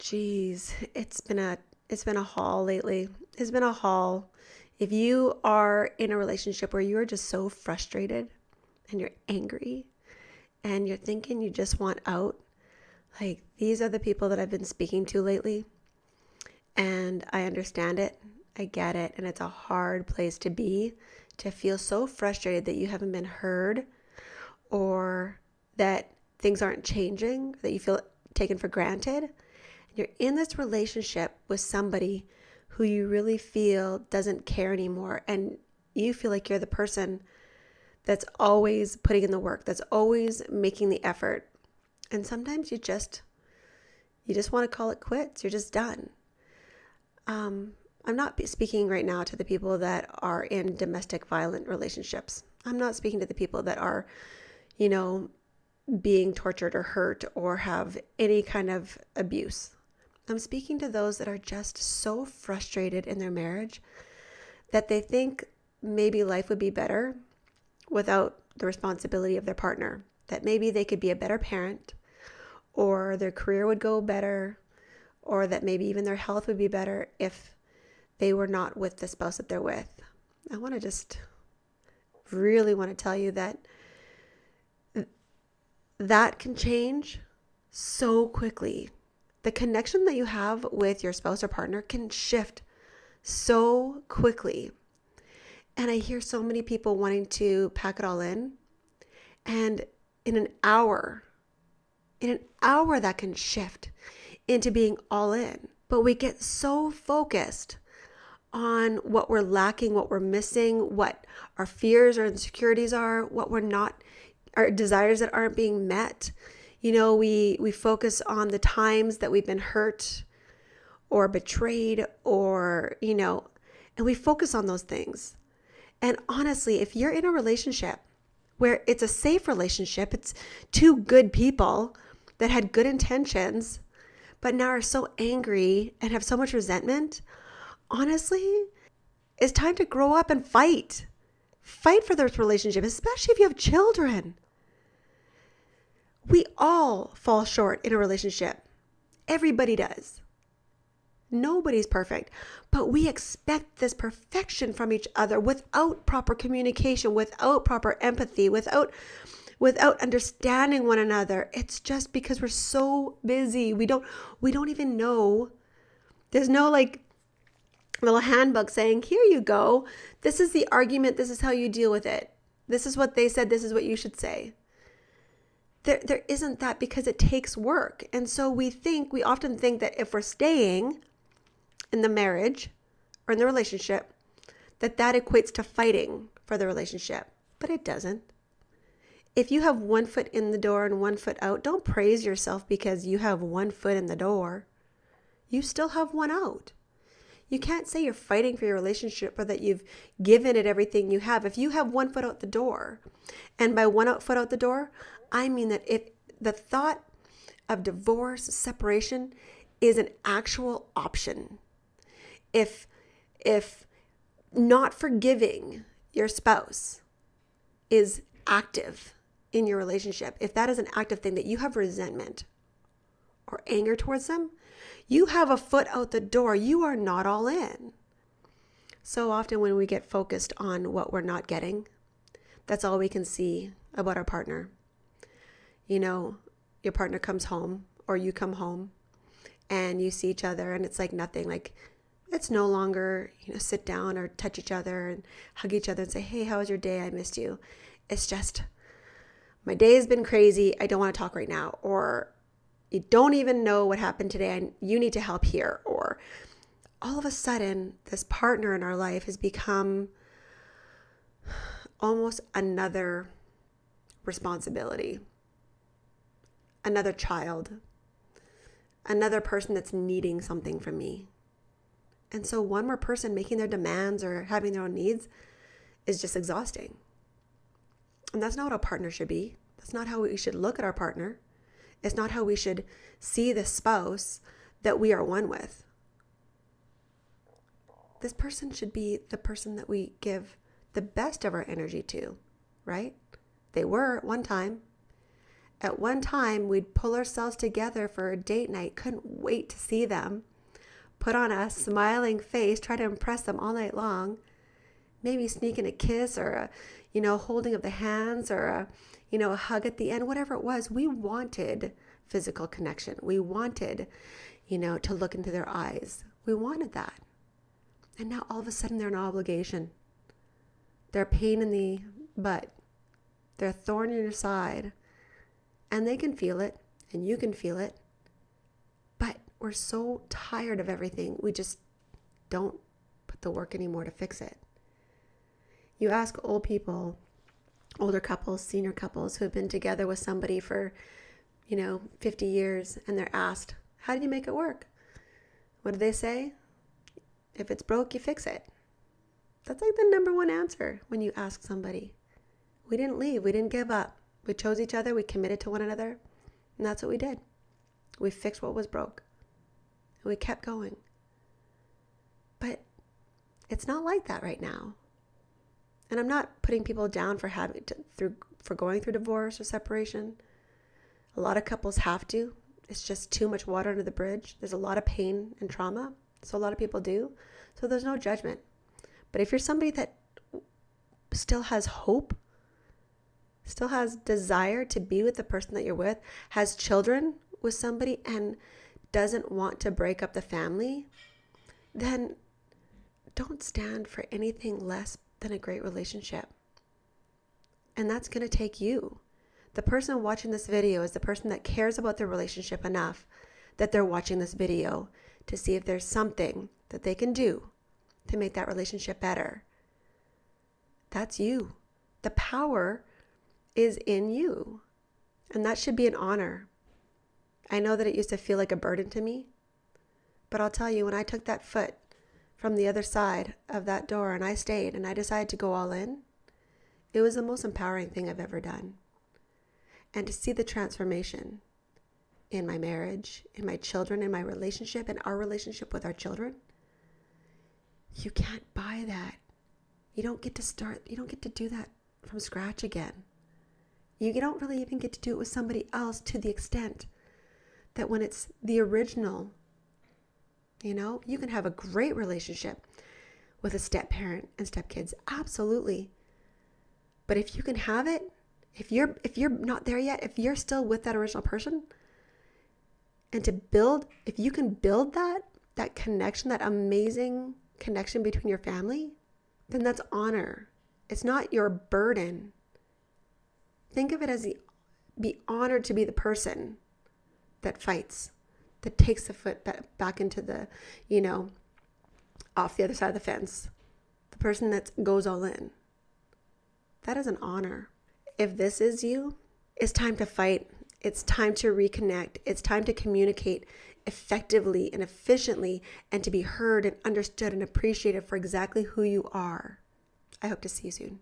Geez, it's been a haul lately. It's been a haul. If you are in a relationship where you are just so frustrated and you're angry and you're thinking you just want out, like these are the people that I've been speaking to lately. And I understand it. I get it. And it's a hard place to be, to feel so frustrated that you haven't been heard or that things aren't changing, that you feel taken for granted. You're in this relationship with somebody who you really feel doesn't care anymore, and you feel like you're the person that's always putting in the work, that's always making the effort. And sometimes you just want to call it quits. You're just done. I'm not speaking right now to the people that are in domestic violent relationships. I'm not speaking to the people that are, you know, being tortured or hurt or have any kind of abuse. I'm speaking to those that are just so frustrated in their marriage that they think maybe life would be better without the responsibility of their partner, that maybe they could be a better parent, or their career would go better, or that maybe even their health would be better if they were not with the spouse that they're with. I want to just really want to tell you that that can change so quickly. The connection that you have with your spouse or partner can shift so quickly. And I hear so many people wanting to pack it all in. And in an hour that can shift into being all in. But we get so focused on what we're lacking, what we're missing, what our fears or insecurities are, what we're not, our desires that aren't being met. We focus on the times that we've been hurt or betrayed or, and we focus on those things. And honestly, if you're in a relationship where it's a safe relationship, it's two good people that had good intentions, but now are so angry and have so much resentment, honestly, it's time to grow up and fight. Fight for this relationship, especially if you have children. We all fall short in a relationship. Everybody does. Nobody's perfect, but we expect this perfection from each other without proper communication, without proper empathy, without understanding one another. It's just because we're so busy. We don't even know. There's no little handbook saying, here you go. This is the argument. This is how you deal with it. This is what they said. This is what you should say. There isn't that, because it takes work. And so we often think that if we're staying in the marriage or in the relationship, that equates to fighting for the relationship. But it doesn't. If you have one foot in the door and one foot out, don't praise yourself because you have one foot in the door. You still have one out. You can't say you're fighting for your relationship or that you've given it everything you have. If you have one foot out the door, and by foot out the door, I mean that if the thought of divorce, separation is an actual option, if not forgiving your spouse is active in your relationship, if that is an active thing, that you have resentment or anger towards them, you have a foot out the door. You are not all in. So often when we get focused on what we're not getting, that's all we can see about our partner. Your partner comes home or you come home and you see each other and it's like nothing. Like it's no longer, sit down or touch each other and hug each other and say, hey, how was your day? I missed you. It's just, my day has been crazy. I don't want to talk right now. Or you don't even know what happened today and you need to help here. Or all of a sudden, this partner in our life has become almost another responsibility, another child, another person that's needing something from me. And so one more person making their demands or having their own needs is just exhausting. And that's not what a partner should be. That's not how we should look at our partner. It's not how we should see the spouse that we are one with. This person should be the person that we give the best of our energy to, right? They were at one time. At one time, we'd pull ourselves together for a date night, couldn't wait to see them, put on a smiling face, try to impress them all night long, maybe sneak in a kiss or a, holding of the hands or a hug at the end, whatever it was. We wanted physical connection. We wanted, to look into their eyes. We wanted that. And now all of a sudden they're an obligation. They're a pain in the butt. They're a thorn in your side. And they can feel it, and you can feel it. But we're so tired of everything, we just don't put the work anymore to fix it. You ask old people, older couples, senior couples who have been together with somebody for, 50 years, and they're asked, how do you make it work? What do they say? If it's broke, you fix it. That's like the number one answer when you ask somebody. We didn't leave. We didn't give up. We chose each other. We committed to one another. And that's what we did. We fixed what was broke. And we kept going. But it's not like that right now. And I'm not putting people down for going through divorce or separation. A lot of couples have to. It's just too much water under the bridge. There's a lot of pain and trauma. So a lot of people do. So there's no judgment. But if you're somebody that still has hope, still has desire to be with the person that you're with, has children with somebody, and doesn't want to break up the family, then don't stand for anything less than a great relationship. And that's going to take you. The person watching this video is the person that cares about their relationship enough that they're watching this video to see if there's something that they can do to make that relationship better. That's you. The power is in you. And that should be an honor. I know that it used to feel like a burden to me, but I'll tell you, when I took that foot from the other side of that door and I stayed and I decided to go all in, it was the most empowering thing I've ever done. And to see the transformation in my marriage, in my children, in my relationship, in our relationship with our children, you can't buy that. You don't get to do that from scratch again. You don't really even get to do it with somebody else to the extent that when it's the original, you can have a great relationship with a step-parent and step-kids. Absolutely. But if you can have it, if you're not there yet, if you're still with that original person, and if you can build that connection, that amazing connection between your family, then that's honor. It's not your burden. Think of it as be honored to be the person that fights, that takes the foot back into the, off the other side of the fence. The person that goes all in. That is an honor. If this is you, it's time to fight. It's time to reconnect. It's time to communicate effectively and efficiently and to be heard and understood and appreciated for exactly who you are. I hope to see you soon.